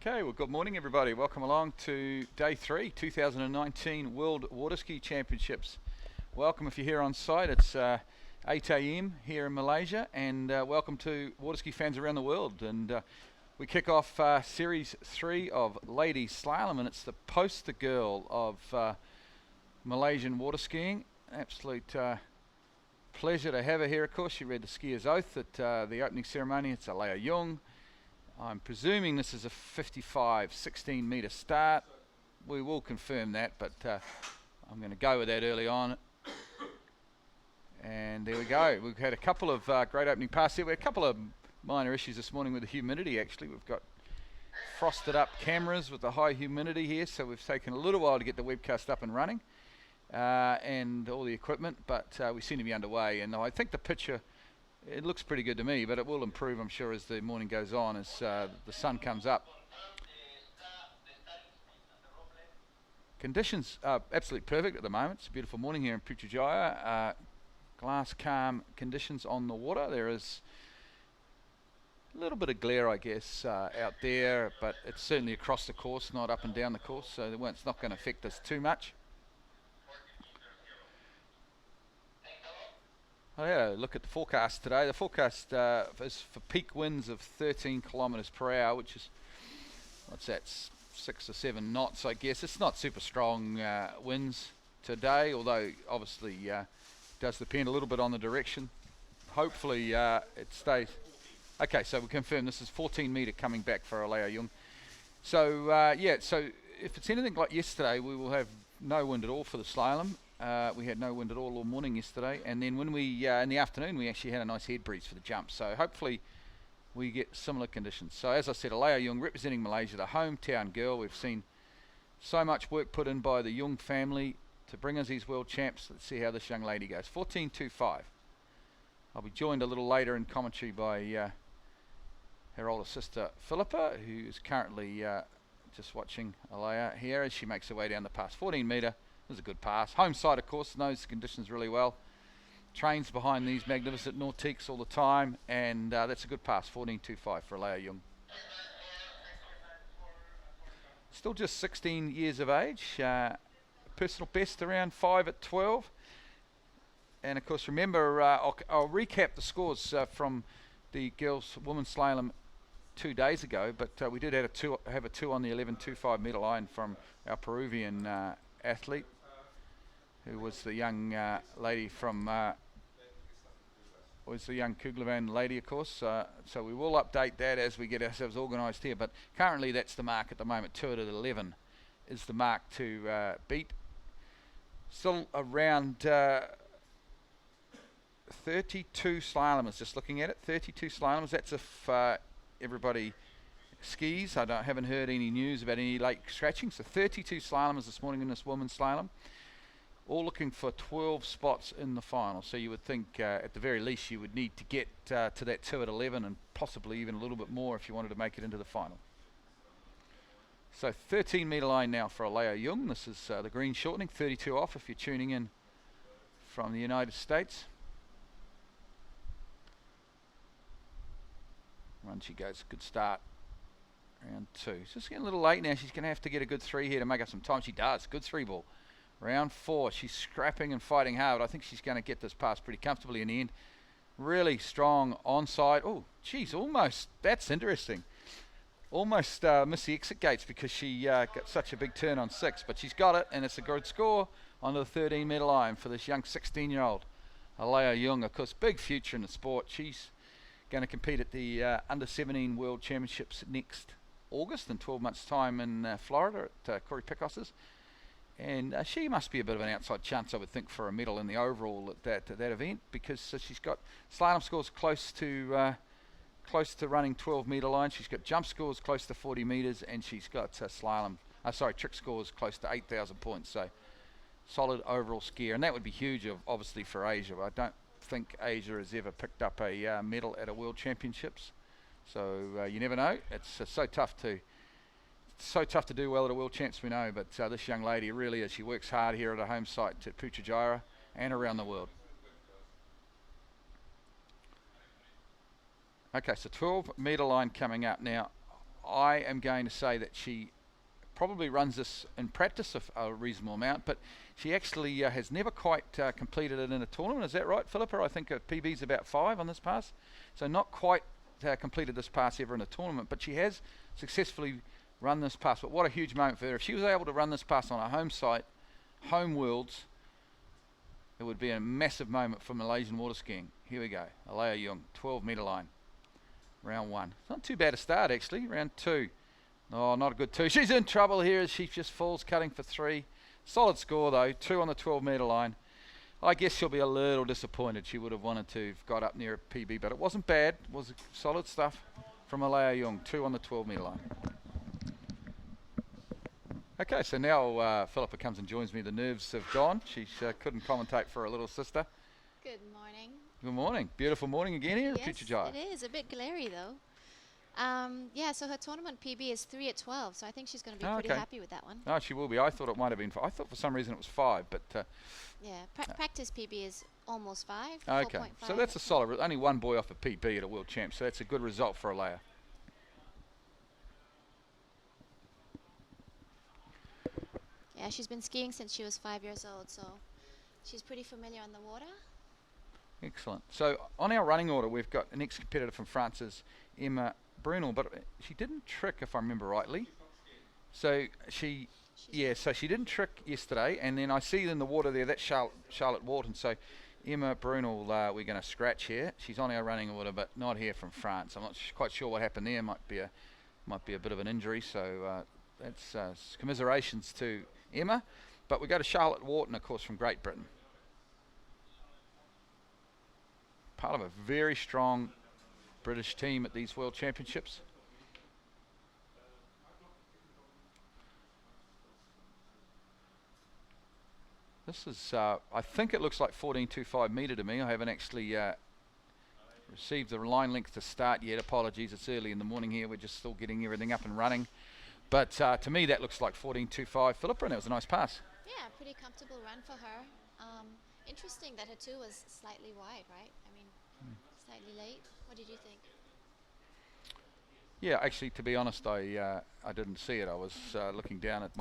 Okay, well, good morning, everybody. Welcome along to Day 3, 2019 World Waterski Championships. Welcome if you're here on site. It's 8 a.m. here in Malaysia, and welcome to Waterski fans around the world. And we kick off Series 3 of Ladies Slalom, and it's the poster girl of Malaysian water skiing. Absolute pleasure to have her here, of course. She read the skier's oath at the opening ceremony. It's Alea Jung. I'm presuming this is a 55 16 metre start. We will confirm that, but I'm going to go with that early on. And there we go. We've had a couple of great opening passes here. We had a couple of minor issues this morning with the humidity, actually. We've got frosted up cameras with the high humidity here, so we've taken a little while to get the webcast up and running and all the equipment, but we seem to be underway. And I think the picture, it looks pretty good to me, but it will improve, I'm sure, as the morning goes on, as the sun comes up. Conditions are absolutely perfect at the moment. It's a beautiful morning here in Putrajaya. Glass calm conditions on the water. There is a little bit of glare, I guess, out there, but it's certainly across the course, not up and down the course, so it's not going to affect us too much. I had a look at the forecast today. The forecast is for peak winds of 13 kilometres per hour, which is, what's that, 6 or 7 knots, I guess. It's not super strong winds today, although obviously it does depend a little bit on the direction. Hopefully it stays. Okay, so we confirm this is 14 metre coming back for Alea Jung. So yeah, so if it's anything like yesterday, we will have no wind at all for the slalom. We had no wind at all morning yesterday, and then when we in the afternoon we actually had a nice head breeze for the jump, so hopefully we get similar conditions. So as I said, Alea Jung representing Malaysia, the hometown girl. We've seen so much work put in by the Jung family to bring us these world champs. Let's see how this young lady goes. 14.25. I'll be joined a little later in commentary by her older sister Philippa, who is currently just watching Alea here as she makes her way down the pass. 14 metre. This is a good pass. Home side, of course, knows the conditions really well. Trains behind these magnificent Nautiques all the time, and that's a good pass. 14.25 for Alea Jung. Still just 16 years of age. Personal best around 5 at 12. And of course, remember, I'll recap the scores from the girls' women's slalom 2 days ago, but we did have a two on the 11.25 metre line from our Peruvian athlete, who was the young lady from, was the young Kuglevan lady, of course. So we will update that as we get ourselves organised here. But currently that's the mark at the moment. 2 at 11 is the mark to beat. Still around 32 slalomers, just looking at it. 32 slalomers. That's if everybody skis. Haven't heard any news about any late scratching. So 32 slalomers this morning in this women's slalom, all looking for 12 spots in the final. So you would think at the very least you would need to get to that 2 at 11 and possibly even a little bit more if you wanted to make it into the final. So 13 metre line now for Alea Jung. This is the green shortening, 32 off if you're tuning in from the United States. Run she goes, good start. Round 2. It's just getting a little late now. She's going to have to get a good 3 here to make up some time. She does. Good 3 ball. Round 4. She's scrapping and fighting hard. I think she's going to get this pass pretty comfortably in the end. Really strong onside. Oh, geez, almost. That's interesting. Almost missed the exit gates because she got such a big turn on 6. But she's got it, and it's a good score onto the 13 metre line for this young 16-year-old Alea Jung. Of course, big future in the sport. She's going to compete at the Under-17 World Championships next August in 12 months' time in Florida at Corey Picos's, and she must be a bit of an outside chance, I would think, for a medal in the overall at that event, because she's got slalom scores close to running 12 metre line. She's got jump scores close to 40 metres, and she's got trick scores close to 8,000 points. So solid overall skier, and that would be huge, obviously, for Asia. I don't think Asia has ever picked up a medal at a World Championships. So you never know. It's so tough to do well at a World Champs, we know. But this young lady really is. She works hard here at her home site at Putrajaya and around the world. Okay, so 12 metre line coming up now. I am going to say that she probably runs this in practice a reasonable amount, but she actually has never quite completed it in a tournament. Is that right, Philippa? I think her PB is about 5 on this pass, so not quite completed this pass ever in a tournament, but she has successfully run this pass. But what a huge moment for her. If she was able to run this pass on her home site, home worlds, it would be a massive moment for Malaysian water skiing. Here we go. Alea Jung, 12-metre line. Round 1. It's not too bad a start, actually. Round 2. Oh, not a good 2. She's in trouble here as she just falls, cutting for 3. Solid score, though. 2 on the 12-metre line. I guess she'll be a little disappointed. She would have wanted to have got up near a PB, but it wasn't bad. It was solid stuff from Alea Jung. 2 on the 12-metre line. Okay, so now Philippa comes and joins me. The nerves have gone. She couldn't commentate for her little sister. Good morning. Good morning. Beautiful morning again here at Putrajaya. It is. A bit glary, though. Yeah, so her tournament PB is 3 at 12, so I think she's going to be pretty happy with that one. Oh, she will be. I thought it might have been 5. I thought for some reason it was 5, but... yeah, practice PB is almost 5. Okay, 4.5 so that's a solid... Only one boy off a PB at a World Champ, so that's a good result for Alea. Yeah, she's been skiing since she was 5 years old, so she's pretty familiar on the water. Excellent. So on our running order, we've got an ex-competitor from France's Emma Brunel, but she didn't trick, if I remember rightly. So she didn't trick yesterday, and then I see in the water there, that's Charlotte Wharton. So Emma Brunel, we're going to scratch here. She's on our running order, but not here from France. I'm not quite sure what happened there. Might be a bit of an injury. So that's commiserations to Emma. But we go to Charlotte Wharton, of course, from Great Britain. Part of a very strong British team at these World Championships. This is, I think it looks like 14.25 metre to me. I haven't actually received the line length to start yet. Apologies, it's early in the morning here. We're just still getting everything up and running. But to me, that looks like 14.25. Philippa, and that was a nice pass. Yeah, pretty comfortable run for her. Interesting that her 2 was slightly wide, right? I mean, slightly late. What did you think? Yeah, actually, to be honest, I didn't see it. I was looking down at my